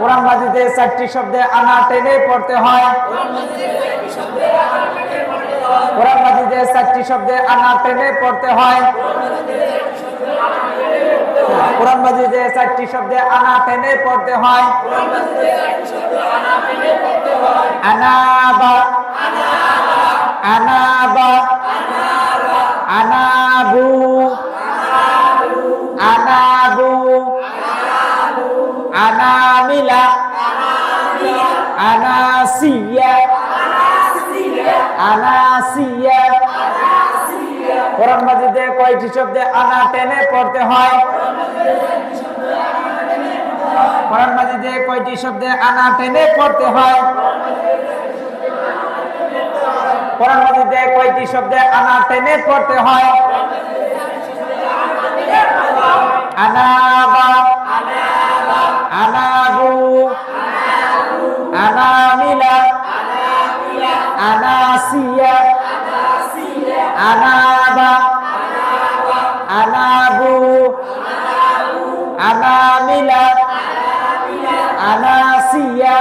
কোরআন মাজিদে 4টি শব্দে আনা টেনে পড়তে হয়। কোরআন মাজিদে 4টি শব্দে আনা টেনে পড়তে হয়। কোরআন মাজিদে 4টি শব্দে আনা টেনে পড়তে হয়। আনাবা, আনাবা, আনাবু, আনাবু, আনামিলা, আনাসিয়া, আনাসিয়া। কোরআন মাজিদে কয়টি শব্দে আনা টেনে পড়তে হয়? কোরআন মাজিদে কয়টি শব্দে আনা টেনে পড়তে হয়? কোরআন মাজিদে কয়টি শব্দে আনা টেনে পড়তে হয়? আনাবা, আনাবু, আনামিলা, আনাসিয়া, আনাবা, আনাবু, আনামিলা, আনাসিয়া।